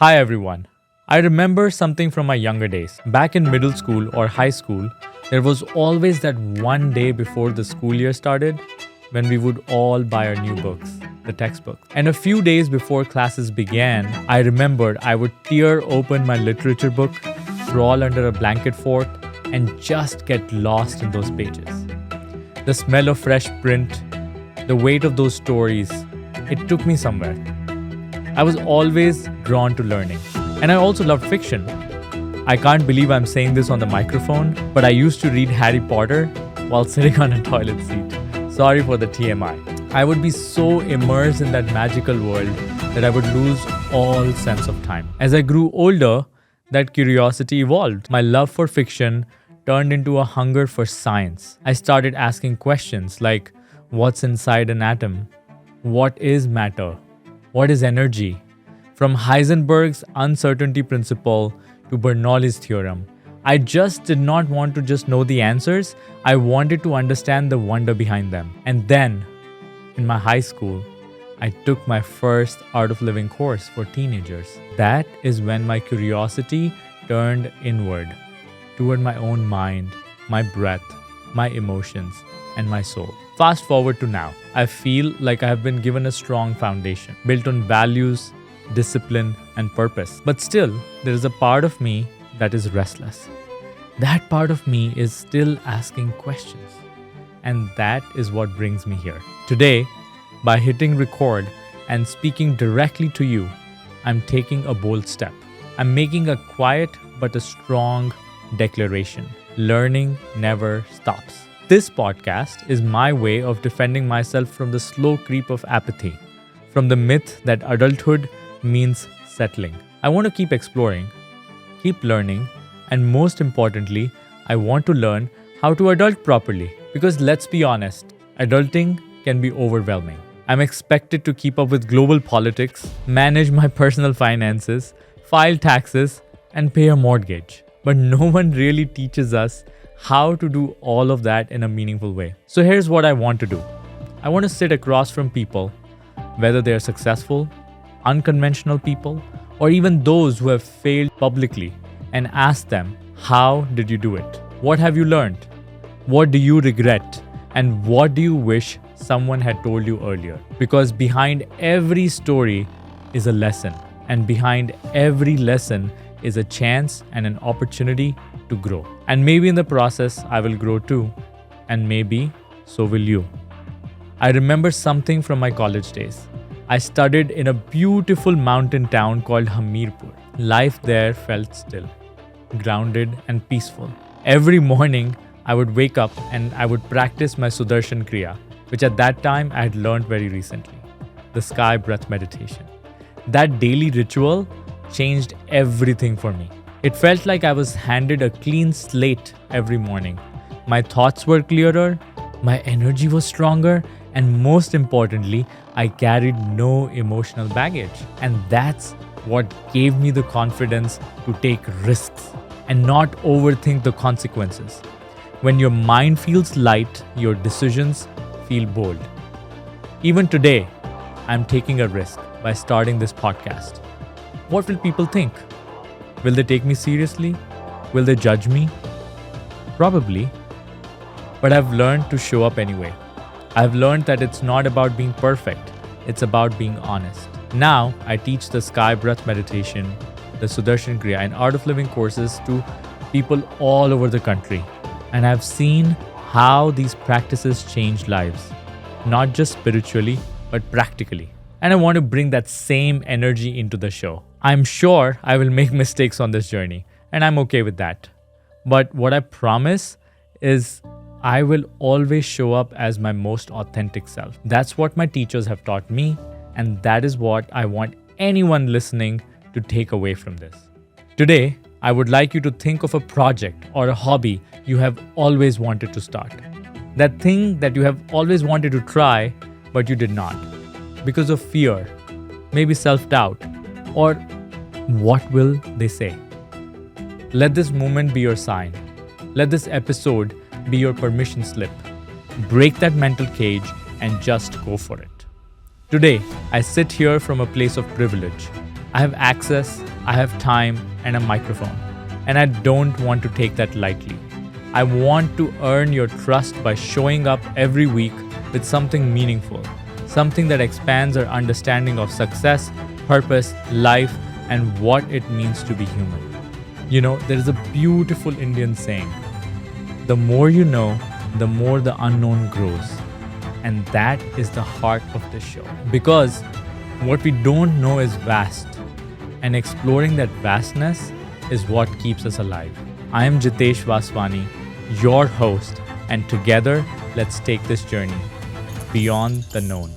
Hi everyone. I remember something from my younger days. Back in middle school or high school, there was always that one day before the school year started when we would all buy our new books, the textbooks. And a few days before classes began, I remembered I would tear open my literature book, crawl under a blanket fort, and just get lost in those pages. The smell of fresh print, the weight of those stories, it took me somewhere. I was always drawn to learning. And I also loved fiction. I can't believe I'm saying this on the microphone, but I used to read Harry Potter while sitting on a toilet seat. Sorry for the TMI. I would be so immersed in that magical world that I would lose all sense of time. As I grew older, that curiosity evolved. My love for fiction turned into a hunger for science. I started asking questions like, what's inside an atom? What is matter? What is energy? From Heisenberg's Uncertainty Principle to Bernoulli's theorem, I just did not want to just know the answers. I wanted to understand the wonder behind them. And then, in my high school, I took my first Art of Living course for teenagers. That is when my curiosity turned inward, toward my own mind, my breath, my emotions, and my soul. Fast forward to now, I feel like I have been given a strong foundation, built on values, discipline, and purpose. But still, there is a part of me that is restless. That part of me is still asking questions. And that is what brings me here. Today, by hitting record and speaking directly to you, I'm taking a bold step. I'm making a quiet but a strong declaration. Learning never stops. This podcast is my way of defending myself from the slow creep of apathy, from the myth that adulthood means settling. I want to keep exploring, keep learning, and most importantly, I want to learn how to adult properly. Because let's be honest, adulting can be overwhelming. I'm expected to keep up with global politics, manage my personal finances, file taxes, and pay a mortgage. But no one really teaches us how to do all of that in a meaningful way. So here's what I want to do. I want to sit across from people, whether they're successful, unconventional people, or even those who have failed publicly, and ask them, how did you do it? What have you learned? What do you regret? And what do you wish someone had told you earlier? Because behind every story is a lesson, and behind every lesson is a chance and an opportunity to grow. And maybe in the process, I will grow too, and maybe so will you. I remember something from my college days. I studied in a beautiful mountain town called Hamirpur. Life there felt still, grounded, and peaceful. Every morning, I would wake up and I would practice my Sudarshan Kriya, which at that time I had learned very recently, the sky breath meditation. That daily ritual changed everything for me. It felt like I was handed a clean slate every morning. My thoughts were clearer, my energy was stronger, and most importantly, I carried no emotional baggage. And that's what gave me the confidence to take risks and not overthink the consequences. When your mind feels light, your decisions feel bold. Even today, I'm taking a risk by starting this podcast. What will people think? Will they take me seriously? Will they judge me? Probably. But I've learned to show up anyway. I've learned that it's not about being perfect. It's about being honest. Now, I teach the sky breath meditation, the Sudarshan Kriya, and Art of Living courses to people all over the country. And I've seen how these practices change lives. Not just spiritually, but practically. And I want to bring that same energy into the show. I'm sure I will make mistakes on this journey, and I'm okay with that. But what I promise is I will always show up as my most authentic self. That's what my teachers have taught me, and that is what I want anyone listening to take away from this. Today, I would like you to think of a project or a hobby you have always wanted to start. That thing that you have always wanted to try, but you did not. Because of fear, maybe self-doubt, or what will they say? Let this moment be your sign. Let this episode be your permission slip. Break that mental cage and just go for it. Today, I sit here from a place of privilege. I have access, I have time, and a microphone. And I don't want to take that lightly. I want to earn your trust by showing up every week with something meaningful, something that expands our understanding of success, purpose, life, and what it means to be human. You know, there is a beautiful Indian saying, the more you know, the more the unknown grows. And that is the heart of the show. Because what we don't know is vast, and exploring that vastness is what keeps us alive. I am Jitesh Vaswani, your host, and together, let's take this journey beyond the known.